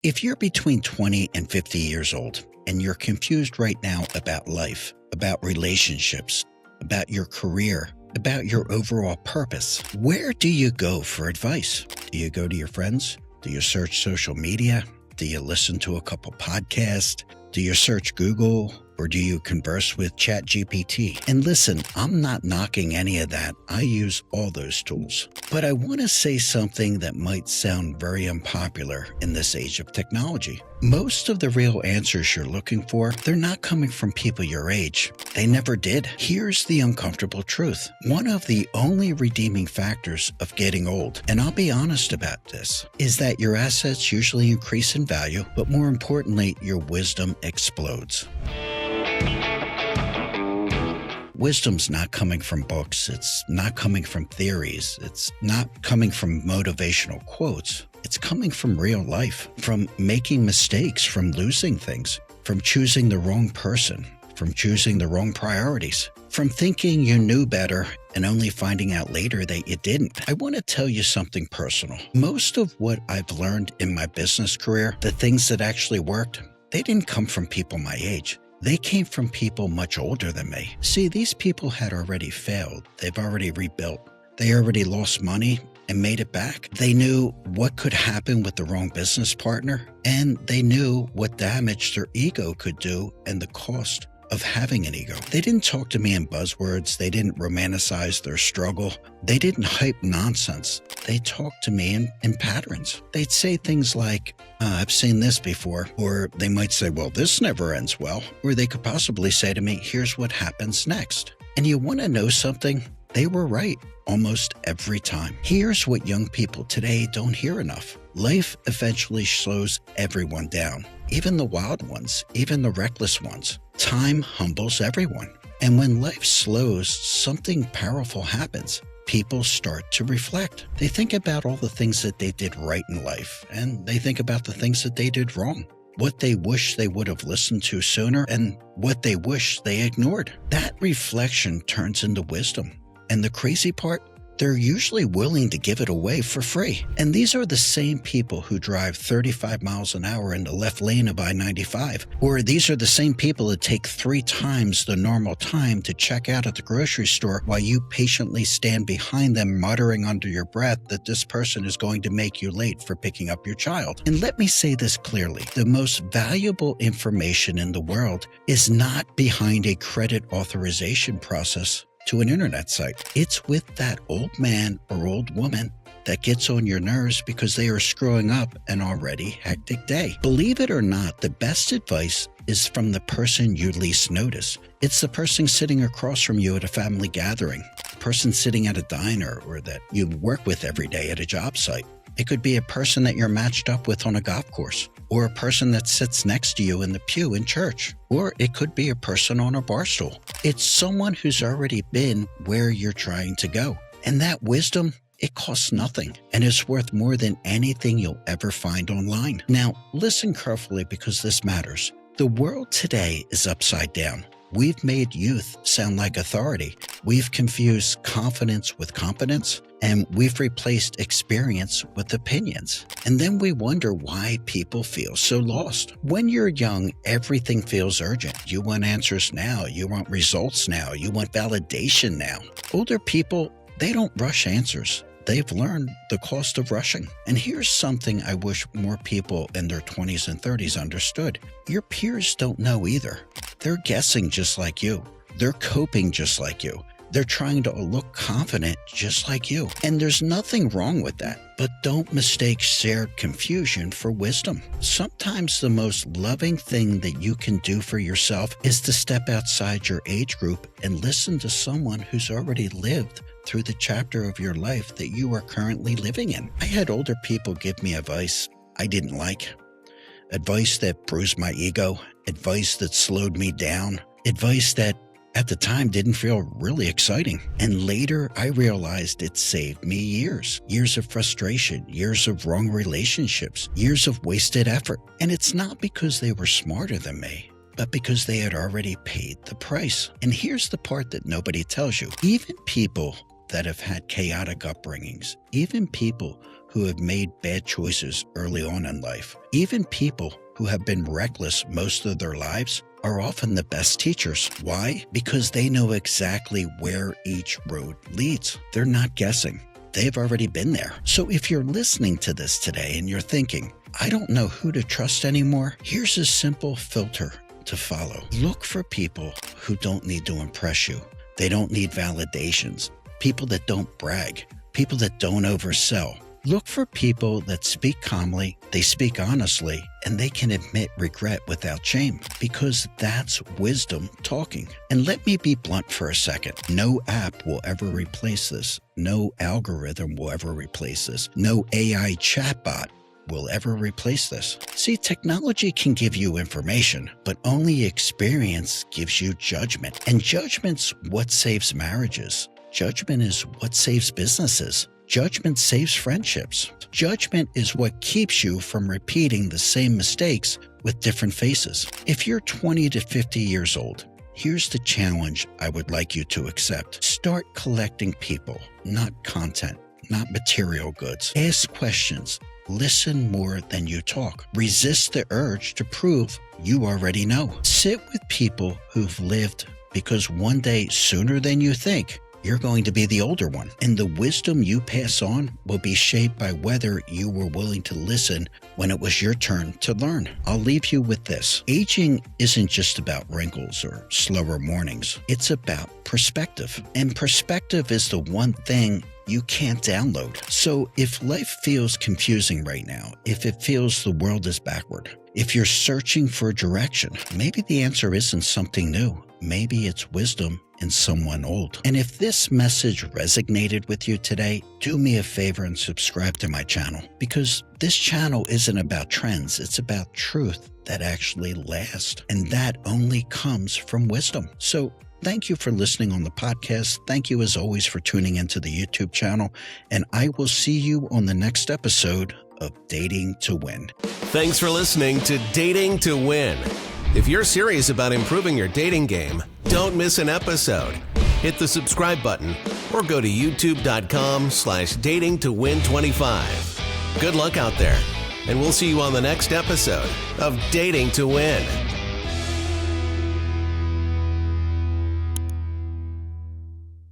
If you're between 20 and 50 years old and you're confused right now about life, about relationships, about your career, about your overall purpose, where do you go for advice? Do you go to your friends? Do you search social media? Do you listen to a couple podcasts? Do you search Google? Or do you converse with ChatGPT? And listen, I'm not knocking any of that. I use all those tools. But I want to say something that might sound very unpopular in this age of technology. Most of the real answers you're looking for, they're not coming from people your age. They never did. Here's the uncomfortable truth. One of the only redeeming factors of getting old, and I'll be honest about this, is that your assets usually increase in value, but more importantly, your wisdom explodes. Wisdom's not coming from books. It's not coming from theories. It's not coming from motivational quotes. It's coming from real life, from making mistakes, from losing things, from choosing the wrong person, from choosing the wrong priorities, from thinking you knew better and only finding out later that you didn't. I want to tell you something personal. Most of what I've learned in my business career, the things that actually worked, they didn't come from people my age. They came from people much older than me. See, these people had already failed. They've already rebuilt. They already lost money and made it back. They knew what could happen with the wrong business partner, and they knew what damage their ego could do and the cost of having an ego. They didn't talk to me in buzzwords. They didn't romanticize their struggle. They didn't hype nonsense. They talked to me in patterns. They'd say things like, I've seen this before. Or they might say, well, this never ends well. Or they could possibly say to me, here's what happens next. And you want to know something? They were right almost every time. Here's what young people today don't hear enough. Life eventually slows everyone down, even the wild ones, even the reckless ones. Time humbles everyone. And when life slows, something powerful happens. People start to reflect. They think about all the things that they did right in life, and they think about the things that they did wrong, what they wish they would have listened to sooner, and what they wish they ignored. That reflection turns into wisdom. And the crazy part, they're usually willing to give it away for free. And these are the same people who drive 35 miles an hour in the left lane of I-95. Or these are the same people that take 3 times the normal time to check out at the grocery store while you patiently stand behind them muttering under your breath that this person is going to make you late for picking up your child. And let me say this clearly. The most valuable information in the world is not behind a credit authorization process to an internet site. It's with that old man or old woman that gets on your nerves because they are screwing up an already hectic day. Believe it or not, the best advice is from the person you least notice. It's the person sitting across from you at a family gathering, the person sitting at a diner, or that you work with every day at a job site. It could be a person that you're matched up with on a golf course, or a person that sits next to you in the pew in church, or it could be a person on a bar stool. It's someone who's already been where you're trying to go. And that wisdom, it costs nothing, and it's worth more than anything you'll ever find online. Now, listen carefully because this matters. The world today is upside down. We've made youth sound like authority. We've confused confidence with competence, and we've replaced experience with opinions. And then we wonder why people feel so lost. When you're young, everything feels urgent. You want answers now. You want results now. You want validation now. Older people, they don't rush answers. They've learned the cost of rushing. And here's something I wish more people in their 20s and 30s understood. Your peers don't know either. They're guessing just like you. They're coping just like you. They're trying to look confident just like you. And there's nothing wrong with that. But don't mistake shared confusion for wisdom. Sometimes the most loving thing that you can do for yourself is to step outside your age group and listen to someone who's already lived through the chapter of your life that you are currently living in. I had older people give me advice I didn't like. Advice that bruised my ego. Advice that slowed me down. Advice that at the time didn't feel really exciting. And later I realized it saved me years. Years of frustration, years of wrong relationships, years of wasted effort. And it's not because they were smarter than me, but because they had already paid the price. And here's the part that nobody tells you. Even people that have had chaotic upbringings, even people who have made bad choices early on in life. Even people who have been reckless most of their lives are often the best teachers. Why? Because they know exactly where each road leads. They're not guessing. They've already been there. So if you're listening to this today and you're thinking, I don't know who to trust anymore, here's a simple filter to follow. Look for people who don't need to impress you. They don't need validations. People that don't brag. People that don't oversell. Look for people that speak calmly, they speak honestly, and they can admit regret without shame, because that's wisdom talking. And let me be blunt for a second. No app will ever replace this. No algorithm will ever replace this. No AI chatbot will ever replace this. See, technology can give you information, but only experience gives you judgment. And judgment's what saves marriages. Judgment is what saves businesses. Judgment saves friendships. Judgment is what keeps you from repeating the same mistakes with different faces. If you're 20 to 50 years old, here's the challenge I would like you to accept. Start collecting people, not content, not material goods. Ask questions. Listen more than you talk. Resist the urge to prove you already know. Sit with people who've lived, because one day, sooner than you think, you're going to be the older one. And the wisdom you pass on will be shaped by whether you were willing to listen when it was your turn to learn. I'll leave you with this. Aging isn't just about wrinkles or slower mornings. It's about perspective. And perspective is the one thing you can't download. So if life feels confusing right now, if it feels the world is backward, if you're searching for direction, maybe the answer isn't something new. Maybe it's wisdom in someone old. And if this message resonated with you today, do me a favor and subscribe to my channel, because this channel isn't about trends. It's about truth that actually lasts. And that only comes from wisdom. So thank you for listening on the podcast. Thank you as always for tuning into the YouTube channel. And I will see you on the next episode of Dating to Win. Thanks for listening to Dating to Win. If you're serious about improving your dating game, don't miss an episode. Hit the subscribe button or go to youtube.com/datingtowin25. Good luck out there, and we'll see you on the next episode of Dating to Win.